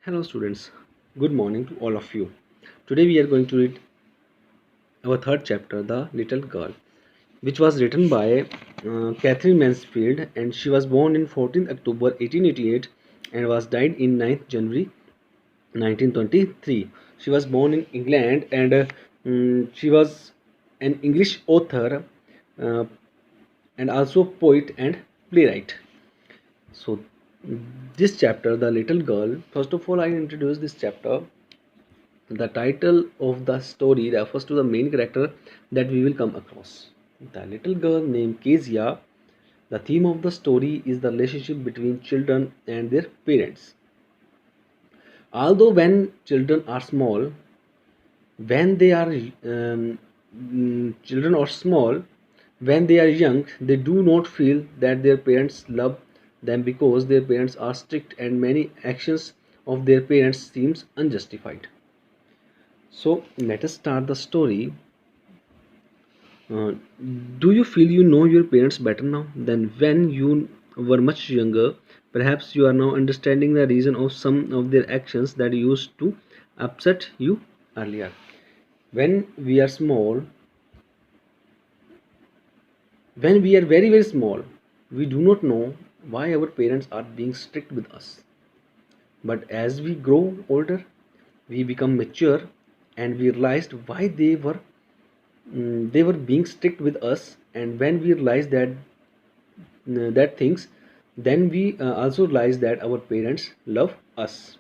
Hello students, good morning to all of you. Today we are going to read our third chapter, The Little Girl, which was written by Catherine Mansfield, and she was born in 14th October 1888 and was died in 9th January 1923. She was born in England, and she was an English author uh, and also poet and playwright. So this chapter, The Little Girl, first of all I introduce this chapter. The title of the story refers to the main character that we will come across. The little girl named Kezia. The theme of the story is the relationship between children and their parents. Although when children are small, when they are children are small, when they are young, they do not feel that their parents love them because their parents are strict and many actions of their parents seems unjustified. So let us start the story. Uh, do you feel you know your parents better now than when you were much younger? Perhaps you are now understanding the reason of some of their actions that used to upset you earlier. When we are small, when we are very small, we do not know why our parents are being strict with us. But as we grow older, we become mature and we realized why they were being strict with us, and when we realize that things, then we also realize that our parents love us.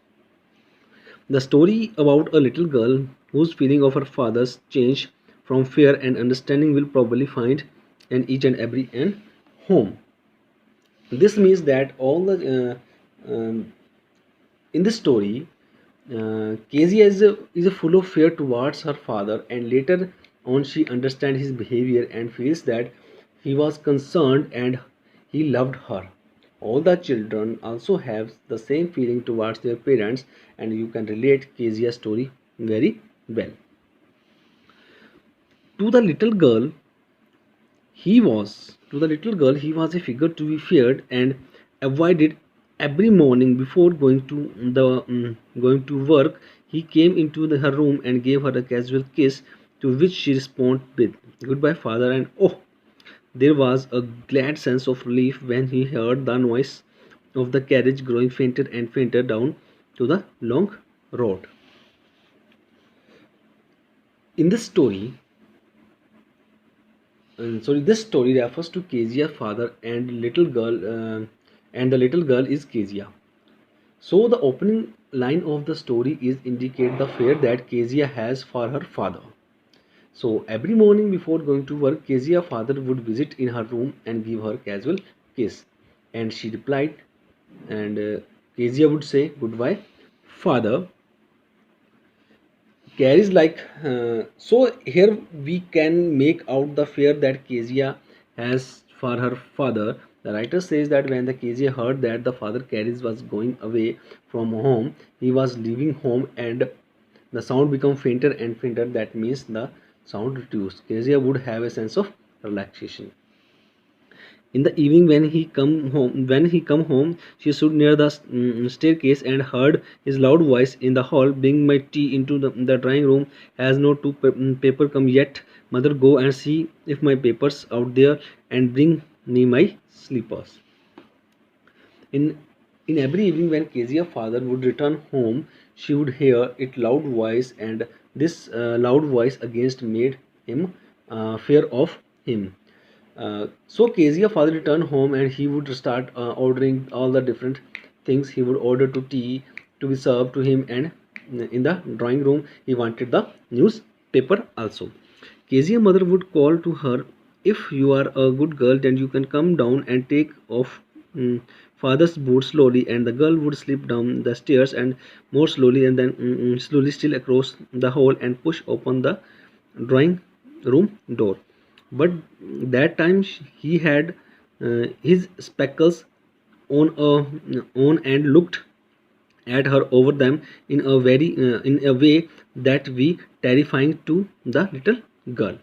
The story about a little girl whose feeling of her father's change from fear and understanding will probably find an each and every and home. This means that all the in this story, Kezia is a full of fear towards her father, and later on she understands his behavior and feels that he was concerned and he loved her. All the children also have the same feeling towards their parents, and you can relate Kezia's story very well. To the little girl, he was a figure to be feared and avoided. Every morning before going to work, he came into her room and gave her a casual kiss, to which she responded with "Goodbye, father." And oh, there was a glad sense of relief when he heard the noise of the carriage growing fainter and fainter down to the long road. In this story, this story refers to Kezia's father and the little girl is Kezia. So the opening line of the story is indicate the fear that Kezia has for her father. So every morning before going to work, Kezia's father would visit in her room and give her casual kiss, and she replied, and Kezia would say, "Goodbye, father." Carries like so here we can make out the fear that Kezia has for her father. The writer says that when the Kezia heard that the father Carries was going away from home, he was leaving home, and the sound become fainter and fainter. That means the sound reduced. Kezia would have a sense of relaxation. In the evening, when he come home, she stood near the staircase and heard his loud voice in the hall, "Bring my tea into the drawing room. Has no paper come yet? Mother, go and see if my paper's out there, and bring me my slippers." In every evening when Kezia's father would return home, she would hear it loud voice, and this loud voice against made him fear of him. So Kezia father returned home, and he would start ordering all the different things. He would order to tea to be served to him, and in the drawing room he wanted the newspaper also. Kezia mother would call to her, "If you are a good girl, then you can come down and take off father's boot slowly." And the girl would slip down the stairs and more slowly, and then slowly still across the hall and push open the drawing room door. But that time he had his spectacles on and looked at her over them in a way that we terrifying to the little girl.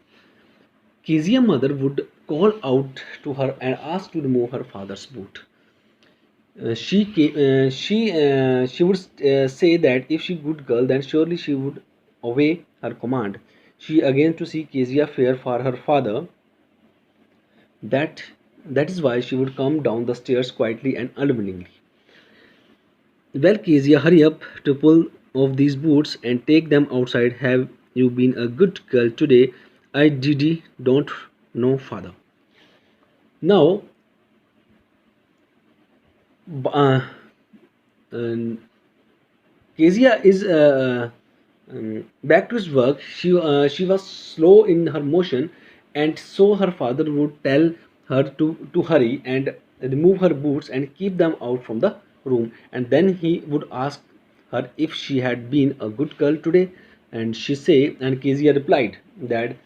Kezia's mother would call out to her and ask to remove her father's boot. She would say that if she good girl, then surely she would obey her command. She again to see Kezia fair for her father. That that is why she would come down the stairs quietly and unwillingly. Well, Kezia, hurry up to pull off these boots and take them outside. Have you been a good girl today? I Didi don't know, father. Now, uh, um, Kezia is back to his work. She was slow in her motion, and so her father would tell her to hurry and remove her boots and keep them out from the room. And then he would ask her if she had been a good girl today, and she say, and Kezia replied that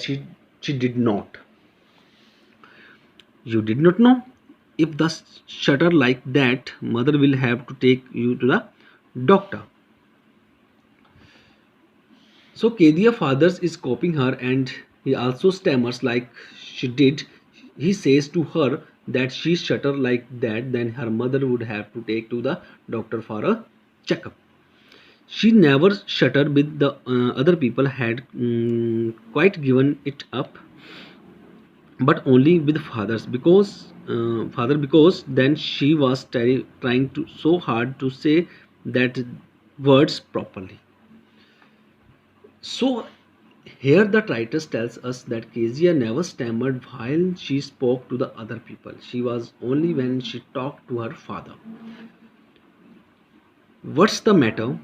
she did not. You did not know? If the shutter like that, mother will have to take you to the doctor. So Kedia fathers is copying her and he also stammers like she did. He says to her that she shudder like that, then her mother would have to take to the doctor for a checkup. She never shuddered with the other people had quite given it up, but only with father because then she was trying to so hard to say that words properly. So here the writer tells us that Kezia never stammered while she spoke to the other people. She was only when she talked to her father. What's the matter?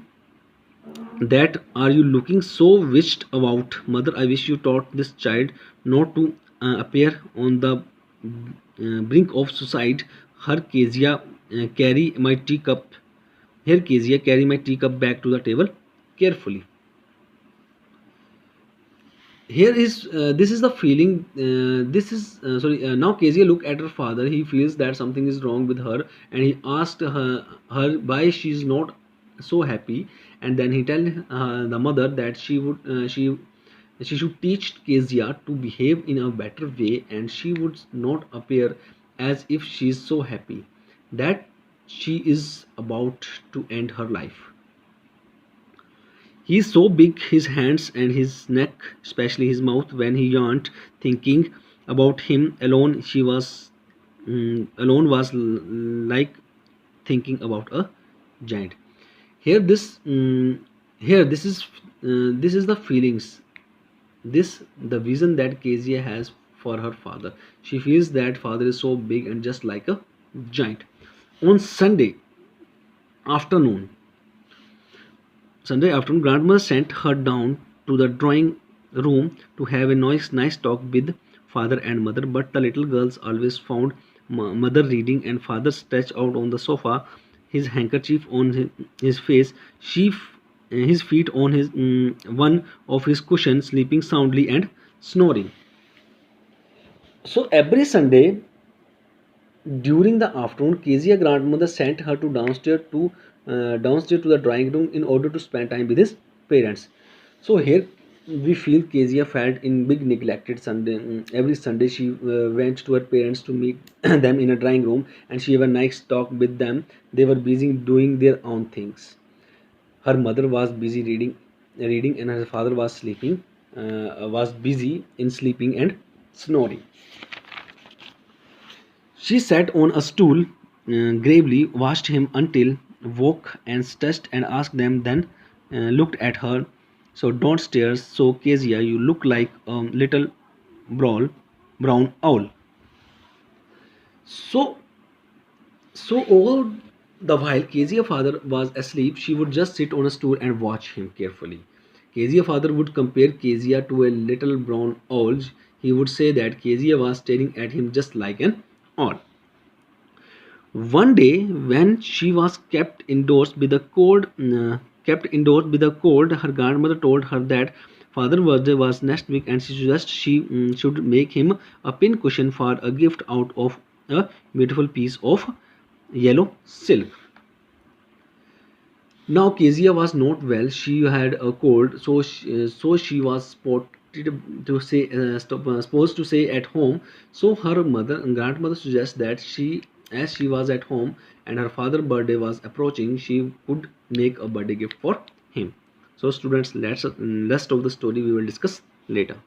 That are you looking so wished about? Mother, I wish you taught this child not to appear on the brink of suicide. Her Kezia carry my teacup. Here Kezia carry my teacup back to the table carefully. Here is this is the feeling this is sorry now Kezia look at her father. He feels that something is wrong with her and he asked her why she is not so happy, and then he tell the mother that she should teach Kezia to behave in a better way and she would not appear as if she is so happy that she is about to end her life. He is so big, his hands and his neck, especially his mouth, when he yawned, thinking about him alone. Alone was like thinking about a giant. Here, this is the feelings. This the vision that Kezia has for her father. She feels that father is so big and just like a giant. On afternoon, Sunday afternoon, grandmother sent her down to the drawing room to have a nice talk with father and mother. But the little girls always found mother reading and father stretched out on the sofa, his handkerchief on his face, his feet on his one of his cushions, sleeping soundly and snoring. So every Sunday during the afternoon, Kezia grandmother sent her to downstairs to the drawing room in order to spend time with his parents. So here we feel Kezia felt in big neglected Sunday. Every Sunday she went to her parents to meet them in a drawing room, and she have a nice talk with them. They were busy doing their own things. Her mother was busy reading, and her father was sleeping. Was busy in sleeping and snoring. She sat on a stool, gravely watched him until woke and stretched and asked them, then looked at her. So don't stare so Kezia, you look like a little brawl, brown owl. So all the while Kezia father was asleep, she would just sit on a stool and watch him carefully. Kezia father would compare Kezia to a little brown owl. He would say that Kezia was staring at him just like an owl. One day, when she was kept indoors with a cold, her grandmother told her that father's birthday was next week, and she suggested she should make him a pin cushion for a gift out of a beautiful piece of yellow silk. Now Kezia was not well; she had a cold, so she was supposed to stay at home. So her grandmother suggests that she as she was at home and her father's birthday was approaching, she could make a birthday gift for him. So students, let's rest of the story we will discuss later.